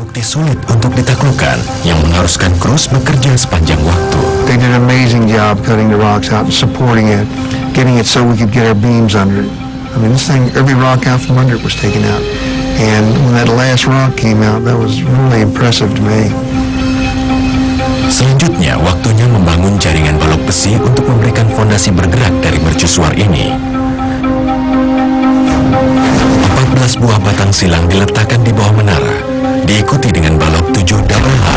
bukti sulit untuk ditaklukkan yang mengharuskan Cruz bekerja sepanjang waktu. They did an amazing job cutting the rocks out and supporting it, getting it so we could get our beams under it. I mean, this thing, every rock out from under it was taken out. And when that last rock came out, that was really impressive to me. Selanjutnya, waktunya membangun jaringan balok besi untuk memberikan fondasi bergerak dari mercusuar ini. 14 buah batang silang diletakkan di bawah menara, diikuti dengan balok 7 double H.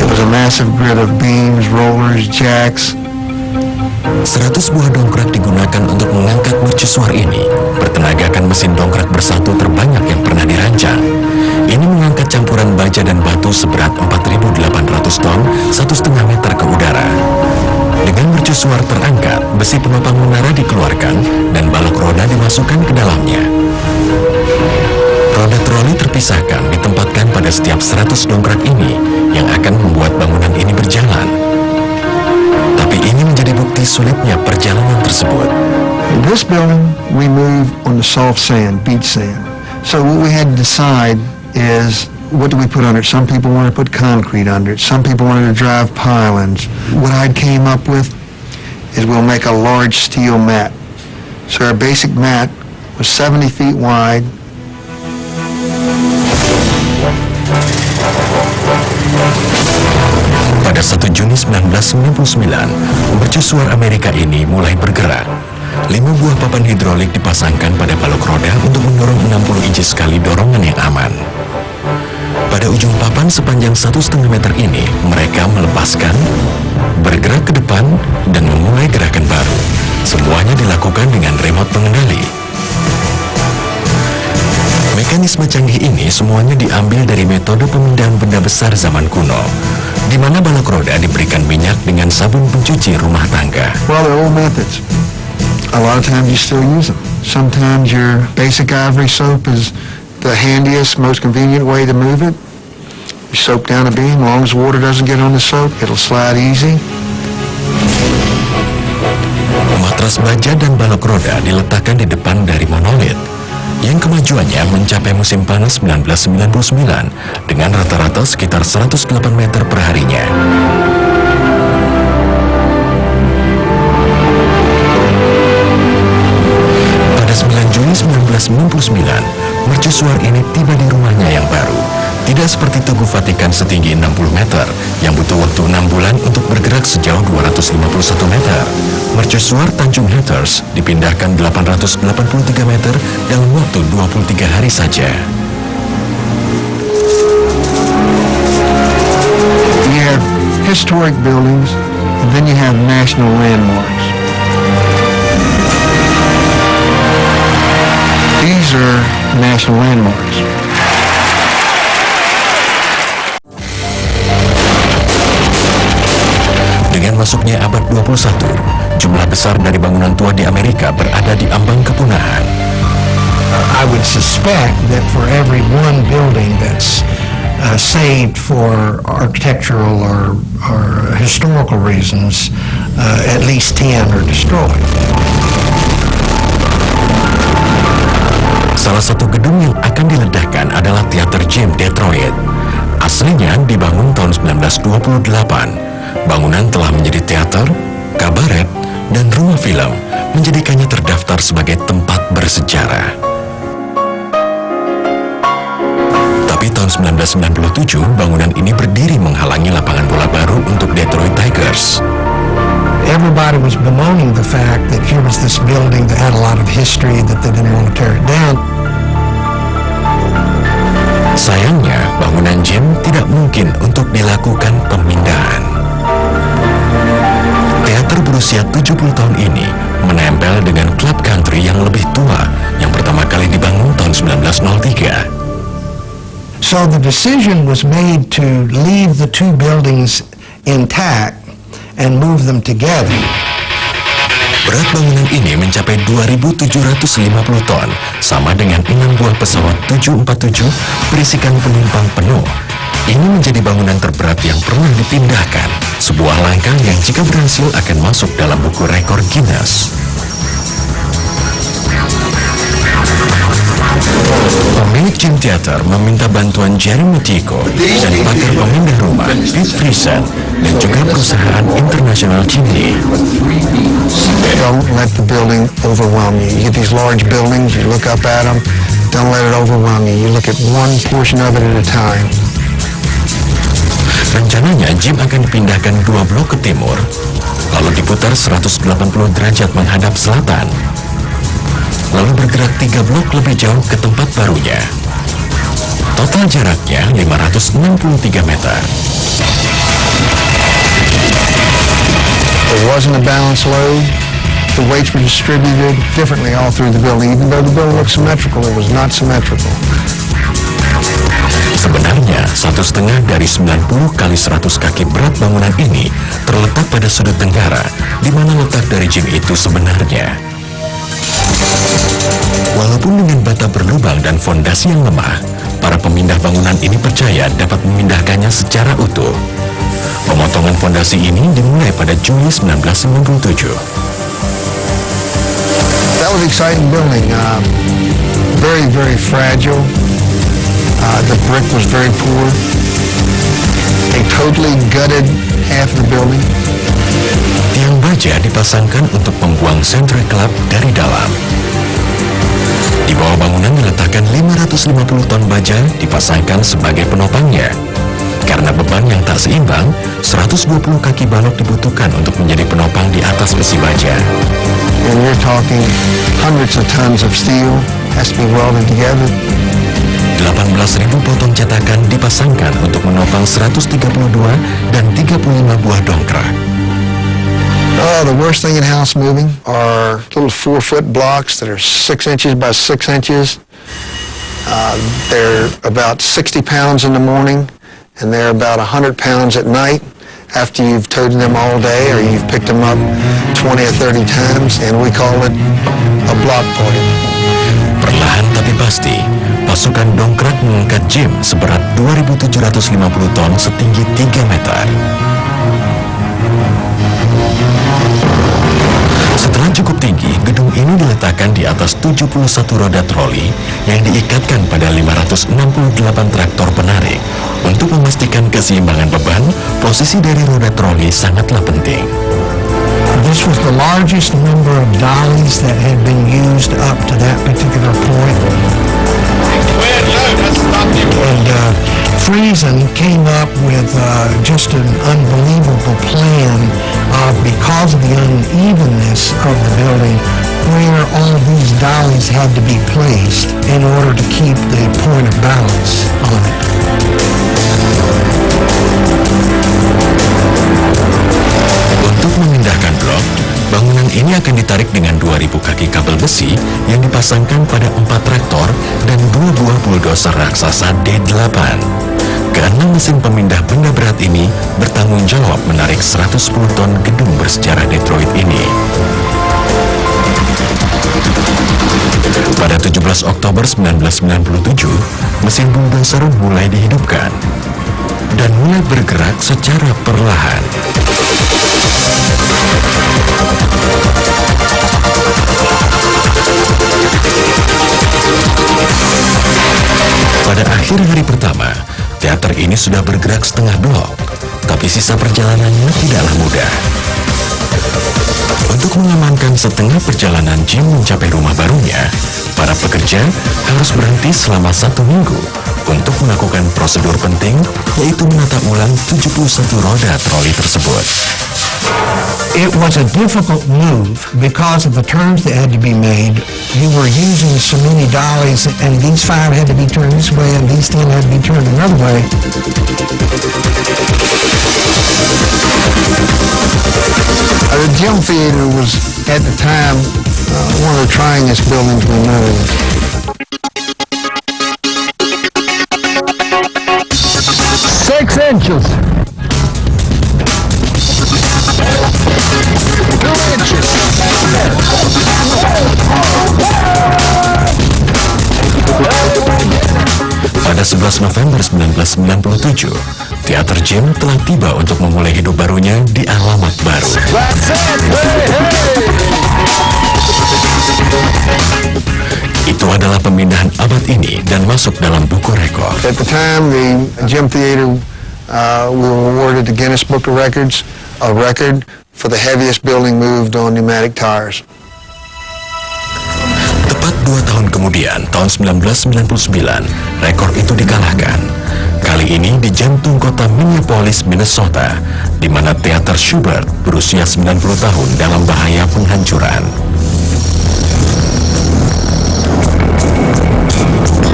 It was a massive grid of beams, rollers, jacks. 100 buah dongkrak digunakan untuk mengangkat mercusuar ini, bertenagakan mesin dongkrak bersatu terbanyak yang pernah dirancang. Ini mengangkat campuran baja dan batu seberat 4.800 ton, 1,5 meter ke udara. Dengan mercusuar terangkat, besi penopang menara dikeluarkan dan balok roda dimasukkan ke dalamnya. Roda troli terpisahkan ditempatkan pada setiap 100 dongkrak ini yang akan membuat bangunan ini berjalan. Tapi ini menjadi bukti sulitnya perjalanan tersebut. In this building, we moved on the soft sand, beach sand. So what we had to decide is, what do we put under it? Some people wanted to put concrete under it. Some people wanted to drive pylons. What I came up with is we'll make a large steel mat. So our basic mat was 70 feet wide. Pada 1 Juni 1999, mercusuar Amerika ini mulai bergerak. 5 buah papan hidrolik dipasangkan pada balok roda untuk mendorong 60 inci sekali dorongan yang aman. Pada ujung papan sepanjang 1,5 meter ini, mereka melepaskan, bergerak ke depan, dan memulai gerakan baru. Semuanya dilakukan dengan remote pengendali. Mekanisme canggih ini semuanya diambil dari metode pemindahan benda besar zaman kuno, di mana balok roda diberikan minyak dengan sabun pencuci rumah tangga. Well, they're old methods. A lot of times you still use them. Sometimes your basic ivory soap is the handiest, most convenient way to move it. You soap down a beam, as long as water doesn't get on the soap, it'll slide easy. Matras baja dan balok roda diletakkan di depan dari monolit, yang kemajuannya mencapai musim panas 1999 dengan rata-rata sekitar 108 meter per harinya. Pada 9 Juni 1999, mercusuar ini tiba di rumahnya yang baru. Tidak seperti Tugu Vatikan setinggi 60 meter yang butuh waktu 6 bulan untuk bergerak sejauh 251 meter. Mercusuar Tanjung Hathers dipindahkan 883 meter dalam waktu 23 hari saja. You have historic buildings, and then you have national landmarks. These are national landmarks. Dengan masuknya abad 21, jumlah besar dari bangunan tua di Amerika berada di ambang kepunahan. I would suspect that for every one building that's saved for architectural or historical reasons, at least 10 are destroyed. Salah satu gedung yang akan diledakkan adalah Teater Gym Detroit. Aslinya dibangun tahun 1928. Bangunan telah menjadi teater, kabaret, dan rumah film, menjadikannya terdaftar sebagai tempat bersejarah. Tapi tahun 1997, bangunan ini berdiri menghalangi lapangan bola baru untuk Detroit Tigers. Everybody was bemoaning the fact that here was this building that had a lot of history, that they didn't want to tear it down. Sayangnya, bangunan gym tidak mungkin untuk dilakukan pemindahan. Teater berusia 70 tahun ini menempel dengan klub country yang lebih tua yang pertama kali dibangun tahun 1903. So the decision was made to leave the two buildings intact and move them together. Berat bangunan ini mencapai 2.750 ton, sama dengan 6 buah pesawat 747 berisikan penumpang penuh. Ini menjadi bangunan terberat yang pernah dipindahkan, sebuah langkah yang jika berhasil akan masuk dalam buku rekor Guinness. Pemilik Gym Theater meminta bantuan Jerry Matiko dan pakar pemindah rumah Pete Friesen dan juga perusahaan internasional Chimney. Don't let the building overwhelm you. You get these large buildings, you look up at them, don't let it overwhelm you. You look at one portion of it at a time. Rencananya gym akan dipindahkan 2 blok ke timur, lalu diputar 180 derajat menghadap selatan, lalu bergerak 3 blok lebih jauh ke tempat barunya. Total jaraknya 563 meter. There wasn't a balanced load. The weights were distributed differently all through the building. Even though the building looked symmetrical, it was not symmetrical. Sebenarnya, 1,5 dari 90 kali 100 kaki berat bangunan ini terletak pada sudut tenggara, di mana letak dari gym itu sebenarnya. Walaupun dengan bata berlubang dan fondasi yang lemah, para pemindah bangunan ini percaya dapat memindahkannya secara utuh. Pemotongan fondasi ini dimulai pada Juli 1997. That was an exciting building. Very, very fragile. The brick was very poor. They totally gutted half the building. Tiang baja dipasangkan untuk membuang Century Club dari dalam. Di bawah bangunan diletakkan 550 ton baja dipasangkan sebagai penopangnya. Karena beban yang tak seimbang, 120 kaki balok dibutuhkan untuk menjadi penopang di atas besi baja. And we're talking hundreds of tons of steel has to be welded together. 18.000 potong cetakan dipasangkan untuk menopang 132 dan 35 buah dongkrak. Oh, the worst thing in house moving are little 4-foot blocks that are 6 inches by 6 inches. They're about 60 pounds in the morning, and they're about 100 pounds at night after you've toted them all day or you've picked them up 20 or 30 times, and we call it a block party. Perlahan tapi pasti, pasukan dongkrak mengangkat gym seberat 2.750 ton setinggi 3 meter. Setelah cukup tinggi, gedung ini diletakkan di atas 71 roda troli yang diikatkan pada 568 traktor penarik. Untuk memastikan keseimbangan beban, posisi dari roda troli sangatlah penting. This was the largest number of dollies that had been used up to that particular point. And Friesen came up with just an unbelievable plan because of the unevenness of the building, where all these dollies had to be placed in order to keep the point of balance on it. Untuk memindahkan blok, bangunan ini akan ditarik dengan 2.000 kaki kabel besi yang dipasangkan pada 4 traktor dan 2 buah bulldozer raksasa D8. Keenam mesin pemindah benda berat ini bertanggung jawab menarik 110 ton gedung bersejarah Detroit ini. Pada 17 Oktober 1997, mesin bulldozer mulai dihidupkan dan mulai bergerak secara perlahan. Pada akhir hari pertama, teater ini sudah bergerak setengah blok, tapi sisa perjalanannya tidaklah mudah. Untuk mengamankan setengah perjalanan Jim mencapai rumah barunya, para pekerja harus berhenti selama 1 minggu untuk melakukan prosedur penting, yaitu menata ulang 71 roda troli tersebut. It was a difficult move because of the turns that had to be made. You were using so many dollies, and these 5 had to be turned this way, and these 10 had to be turned another way. The gym theater was, at the time, one of the tryingest buildings we moved. 6 inches. 2 inches. Pada 11 November 1997, Teater Jim telah tiba untuk memulai hidup barunya di alamat baru. Itu adalah pemindahan abad ini dan masuk dalam buku rekor. At the time, the Gym Theater, we were awarded the Guinness Book of Records, a record for the heaviest building moved on pneumatic tires. Tepat 2 tahun kemudian, tahun 1999, rekor itu dikalahkan. Kali ini di jantung kota Minneapolis, Minnesota, di mana teater Shubert berusia 90 tahun dalam bahaya penghancuran.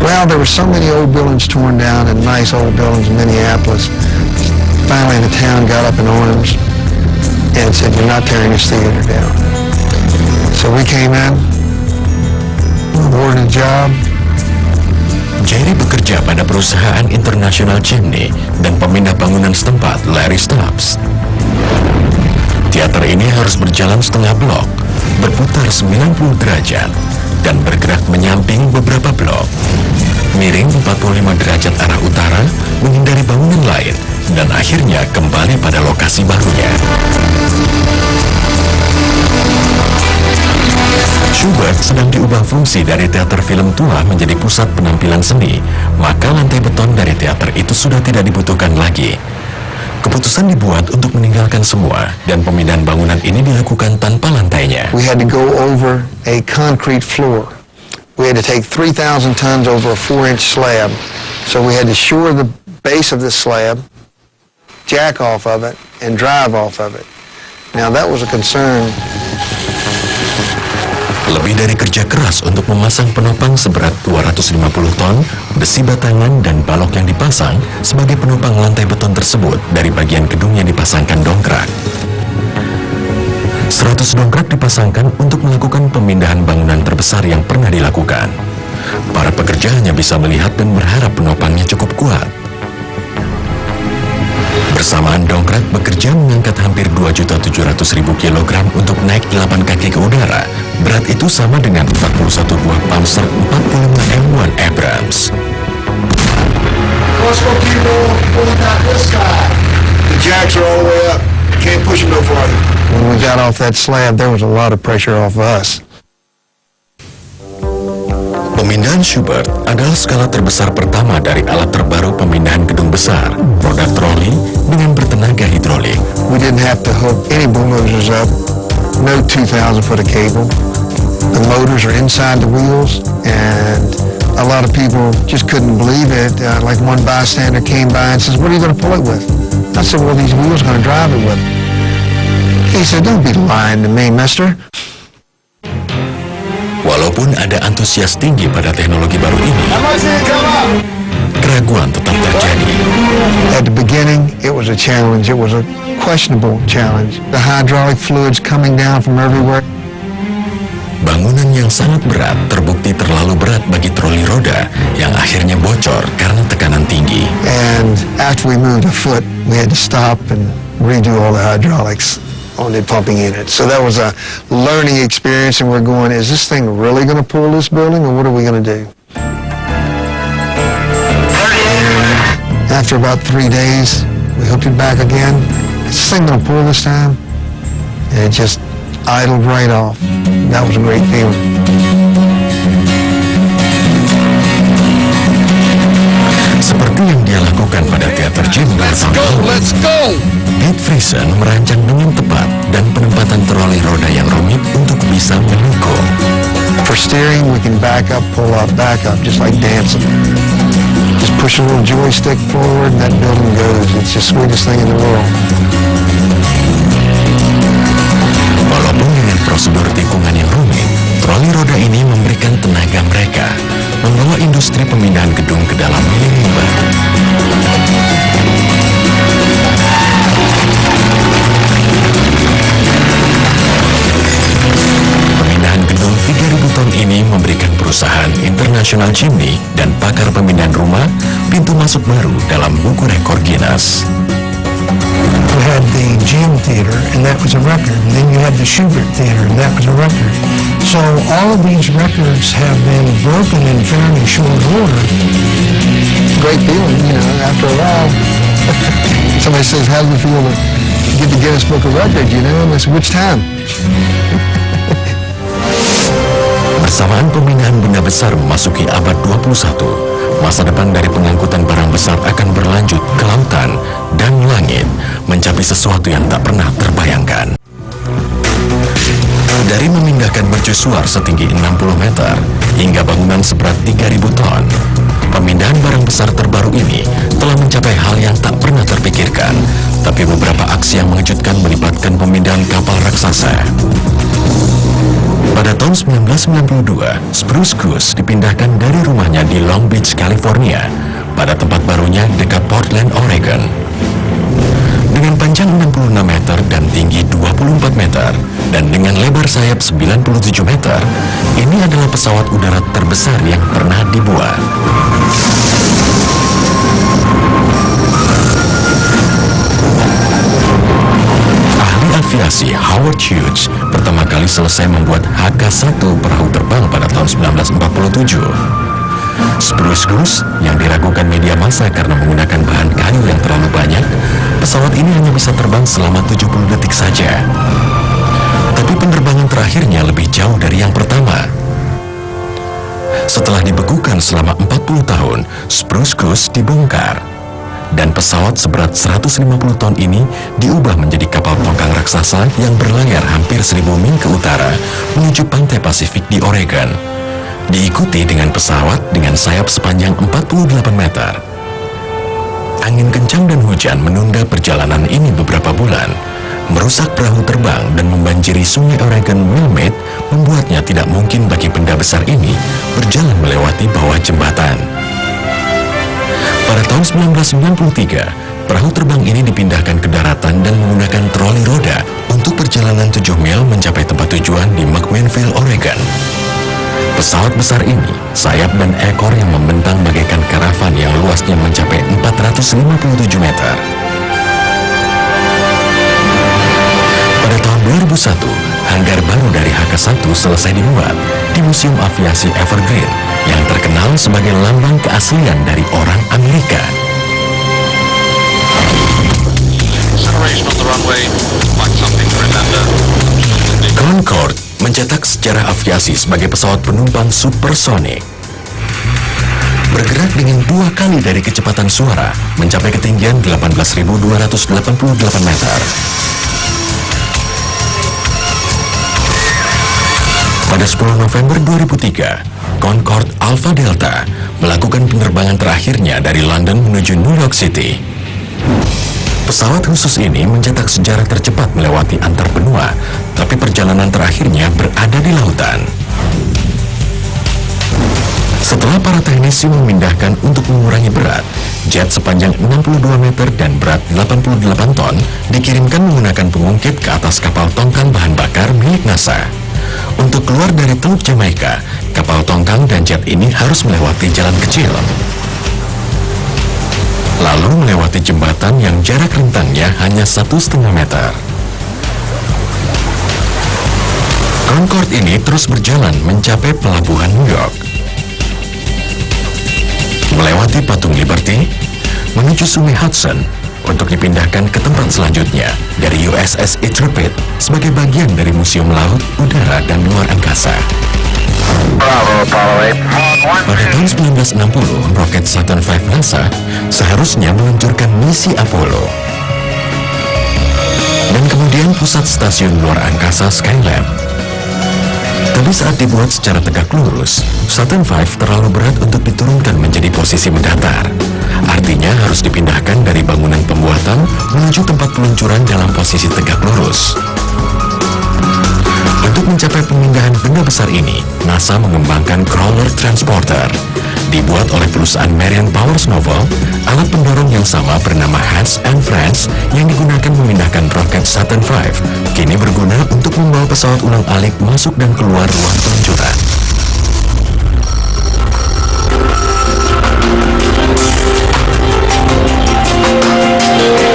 Well, there were so many old buildings torn down and nice old buildings in Minneapolis. Finally, the town got up in arms and said, "You're not tearing this theater down." So we came in, awarded a job. Jerry bekerja pada perusahaan International Chimney dan pemindah bangunan setempat Larry Stubbs. Teater ini harus berjalan setengah blok, berputar 90 derajat, dan bergerak menyamping beberapa blok. Miring 45 derajat arah utara, menghindari bangunan lain, dan akhirnya kembali pada lokasi barunya. Shubert sedang diubah fungsi dari teater film tua menjadi pusat penampilan seni, maka lantai beton dari teater itu sudah tidak dibutuhkan lagi. Keputusan dibuat untuk meninggalkan semua, dan pemindahan bangunan ini dilakukan tanpa lantainya. We had to go over a concrete floor. We had to take 3,000 tons over a 4-inch slab. So we had to shore the base of the slab, jack off of it, and drive off of it. Now that was a concern. Lebih dari kerja keras untuk memasang penopang seberat 250 ton, besi batangan dan balok yang dipasang sebagai penopang lantai beton tersebut dari bagian gedung yang dipasangkan dongkrak. 100 dongkrak dipasangkan untuk melakukan pemindahan bangunan terbesar yang pernah dilakukan. Para pekerja hanya bisa melihat dan berharap penopangnya cukup kuat. Bersamaan dongkrak bekerja mengangkat hampir 2.700.000 kilogram untuk naik 8 kaki ke udara. Berat itu sama dengan 41 buah Panzer 45 M1 Abrams. Let's go keep on pulling out this side. The jacks are all the way up. Can't push them no farther. When we got off that slab, there was a lot of pressure off us. Pemindahan Shubert adalah skala terbesar pertama dari alat terbaru pemindahan gedung besar, roda troli dengan bertenaga hidrolik. We didn't have to hook any bulldozers up. No 2,000 foot of cable. The motors are inside the wheels, and a lot of people just couldn't believe it. Like one bystander came by and says, "What are you going to pull it with?" I said, "Well, these wheels are going to drive it with." He said, "Don't be lying to me, mister." Walaupun ada antusias tinggi pada teknologi baru ini, keraguan tetap terjadi. At the beginning, it was a challenge. It was a questionable challenge. The hydraulic fluids coming down from everywhere. Bangunan yang sangat berat terbukti terlalu berat bagi troli roda yang akhirnya bocor karena tekanan tinggi. And after we moved a foot, we had to stop and redo all the hydraulics on the pumping unit. So that was a learning experience, and we're going, is this thing really going to pull this building, or what are we going to do? After about 3 days, we hooked it back again. Is this thing going to pull this time? And it just idled right off. That was a great feeling. Seperti yang dia lakukan pada teater Jimbar tahun lalu, Pete Friesen merancang dengan tepat dan penempatan troli roda yang rumit untuk bisa menikung. For steering, we can back up, pull up, back up, just like dancing. Just push a little joystick forward and that building goes. It's the sweetest thing in the world. Walaupun dengan prosedur tikungan yang rumit, troli roda ini memberikan tenaga mereka, membawa industri pemindahan gedung ke dalam milenium baru. Pemindahan gedung 3.000 ton ini memberikan perusahaan International Chimney dan pakar pemindahan rumah pintu masuk baru dalam buku rekor Guinness. You had the Gym Theater, and that was a record. And then you had the Shubert Theater, and that was a record. So all of these records have been broken in fairly short order. Great feeling, you know, after a while. Somebody says, how does it feel to get the Guinness Book of Records, you know? And I said, which time? Bersamaan pemindahan benda besar memasuki abad 21, masa depan dari pengangkutan barang besar akan berlanjut ke lautan dan langit, mencapai sesuatu yang tak pernah terbayangkan. Dari memindahkan mercusuar setinggi 60 meter hingga bangunan seberat 3.000 ton, pemindahan barang besar terbaru ini telah mencapai hal yang tak pernah terpikirkan, tapi beberapa aksi yang mengejutkan melibatkan pemindahan kapal raksasa. Pada tahun 1992, Spruce Goose dipindahkan dari rumahnya di Long Beach, California, pada tempat barunya dekat Portland, Oregon. Dengan panjang 66 meter dan tinggi 24 meter, dan dengan lebar sayap 97 meter, ini adalah pesawat udara terbesar yang pernah dibuat. Ahli aviasi Howard Hughes pertama kali selesai membuat HK-1 perahu terbang pada tahun 1947. Spruce Goose yang diragukan media massa karena menggunakan bahan kayu yang terlalu banyak, pesawat ini hanya bisa terbang selama 70 detik saja. Tapi penerbangan terakhirnya lebih jauh dari yang pertama. Setelah dibekukan selama 40 tahun, Spruce Goose dibongkar. Dan pesawat seberat 150 ton ini diubah menjadi kapal tongkang raksasa yang berlayar hampir 1000 mil ke utara menuju pantai Pasifik di Oregon. Diikuti dengan pesawat dengan sayap sepanjang 48 meter. Angin kencang dan hujan menunda perjalanan ini beberapa bulan, merusak perahu terbang dan membanjiri sungai Oregon Willamette, membuatnya tidak mungkin bagi benda besar ini berjalan melewati bawah jembatan. Pada tahun 1993, perahu terbang ini dipindahkan ke daratan dan menggunakan troli roda untuk perjalanan 7 mil mencapai tempat tujuan di McMinnville, Oregon. Pesawat besar ini, sayap dan ekor yang membentang bagaikan karavan yang luasnya mencapai 457 meter. Pada tahun 2001, hanggar baru dari HK-1 selesai dibuat di Museum Aviasi Evergreen yang terkenal sebagai lambang keaslian dari orang Amerika. Concorde mencetak sejarah aviasi sebagai pesawat penumpang supersonik. Bergerak dengan 2 kali dari kecepatan suara, mencapai ketinggian 18.288 meter. Pada 10 November 2003, Concorde Alpha Delta melakukan penerbangan terakhirnya dari London menuju New York City. Pesawat khusus ini mencetak sejarah tercepat melewati antar benua, tapi perjalanan terakhirnya berada di lautan. Setelah para teknisi memindahkan untuk mengurangi berat, jet sepanjang 62 meter dan berat 88 ton dikirimkan menggunakan pengungkit ke atas kapal tongkang bahan bakar milik NASA. Untuk keluar dari Teluk Jamaica, kapal tongkang dan jet ini harus melewati jalan kecil, lalu melewati jembatan yang jarak rentangnya hanya 1,5 meter. Concorde ini terus berjalan mencapai pelabuhan New York, melewati patung Liberty, menuju sungai Hudson untuk dipindahkan ke tempat selanjutnya dari USS Intrepid sebagai bagian dari Museum Laut, Udara, dan Luar Angkasa. Pada tahun 1960, roket Saturn V NASA seharusnya meluncurkan misi Apollo. Dan kemudian pusat stasiun luar angkasa Skylab. Tapi saat dibuat secara tegak lurus, Saturn V terlalu berat untuk diturunkan menjadi posisi mendatar. Artinya harus dipindahkan dari bangunan pembuatan menuju tempat peluncuran dalam posisi tegak lurus. Untuk mencapai pemindahan benda besar ini, NASA mengembangkan Crawler Transporter. Dibuat oleh perusahaan Marion Powers Novel, alat pendorong yang sama bernama Hans and Friends yang digunakan memindahkan roket Saturn V, kini berguna untuk membawa pesawat ulang-alik masuk dan keluar ruang peluncuran.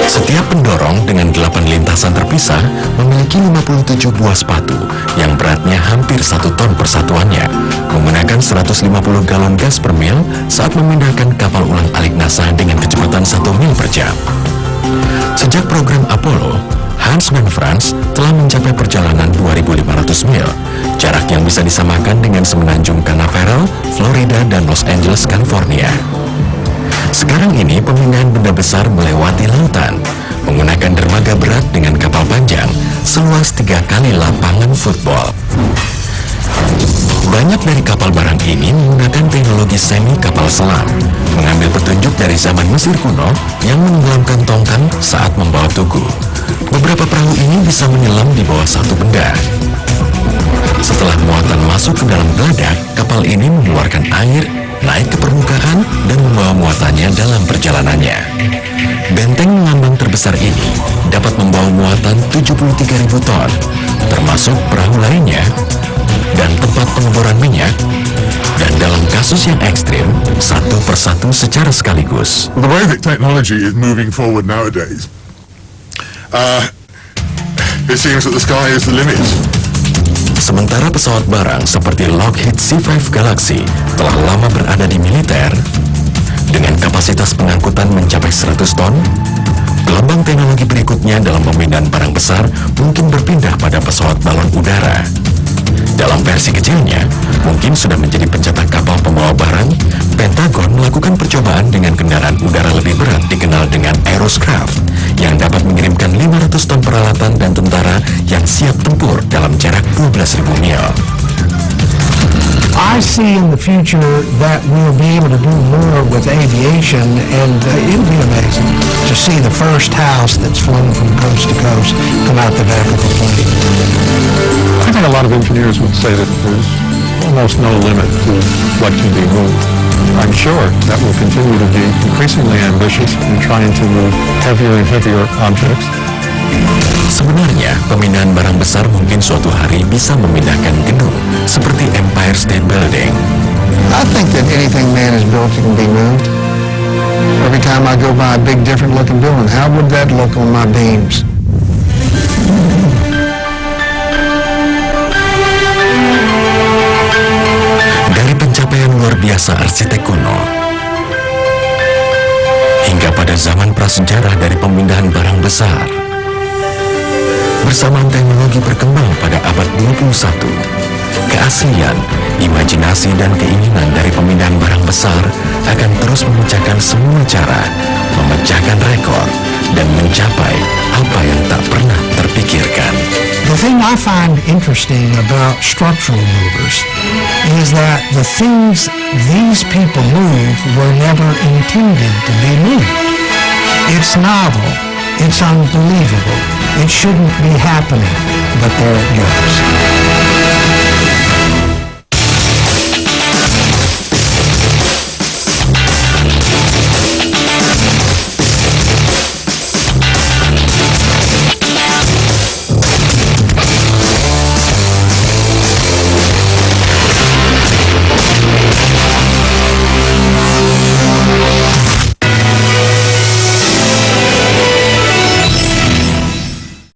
Setiap pendorong dengan 8 lintasan terpisah memiliki 57 buah sepatu yang beratnya hampir 1 ton per satuannya, menggunakan 150 galon gas per mil saat memindahkan kapal ulang-alik NASA dengan kecepatan 1 mil per jam. Sejak program Apollo, Hans van Frans telah mencapai perjalanan 2.500 mil, jarak yang bisa disamakan dengan semenanjung Canaveral, Florida, dan Los Angeles, California. Sekarang ini pemindahan benda besar melewati lautan, menggunakan dermaga berat dengan kapal panjang seluas 3 kali lapangan football. Banyak dari kapal barang ini menggunakan teknologi semi kapal selam, mengambil petunjuk dari zaman Mesir kuno yang menenggelamkan tongkang saat membawa tugu. Beberapa perahu ini bisa menyelam di bawah satu benda. Setelah muatan masuk ke dalam geladak, kapal ini mengeluarkan air, naik ke permukaan, dan membawa muatannya dalam perjalanannya. Benteng mengambang terbesar ini dapat membawa muatan 73.000 ton, termasuk perahu lainnya, dan tempat pengeboran minyak, dan dalam kasus yang ekstrim, satu persatu secara sekaligus. The way that technology is moving forward nowadays, it seems that the sky is the limit. Sementara pesawat barang seperti Lockheed C-5 Galaxy telah lama berada di militer, dengan kapasitas pengangkutan mencapai 100 ton, gelombang teknologi berikutnya dalam pemindahan barang besar mungkin berpindah pada pesawat balon udara. Dalam versi kecilnya, mungkin sudah menjadi pencetak kapal pembawa barang, Pentagon melakukan percobaan dengan kendaraan udara lebih berat dikenal dengan Aeroscraft, yang dapat mengirimkan 500 ton peralatan dan tentara yang siap tempur dalam jarak 12.000 mil. I see in the future that we'll be able to do more with aviation, and it'll be amazing to see the first house that's flown from coast to coast come out the back of a plane. I think a lot of engineers would say that there's almost no limit to what can be moved. I'm sure that will continue to be increasingly ambitious in trying to move heavier and heavier objects. Sebenarnya, pemindahan barang besar mungkin suatu hari bisa memindahkan gedung seperti Empire State Building. I think that anything man has built can be moved. Every time I go by a big different looking building, how would that look on my beams? Dari pencapaian luar biasa arsitek kuno, hingga pada zaman prasejarah dari pemindahan barang besar, bersamaan teknologi berkembang pada abad 21, keaslian, imajinasi dan keinginan dari pemindahan barang besar akan terus memecahkan semua cara, memecahkan rekor, dan mencapai apa yang tak pernah terpikirkan. The thing I find interesting about structural movers is that the things these people move were never intended to be moved. It's novel. It's unbelievable. It shouldn't be happening, but there it goes.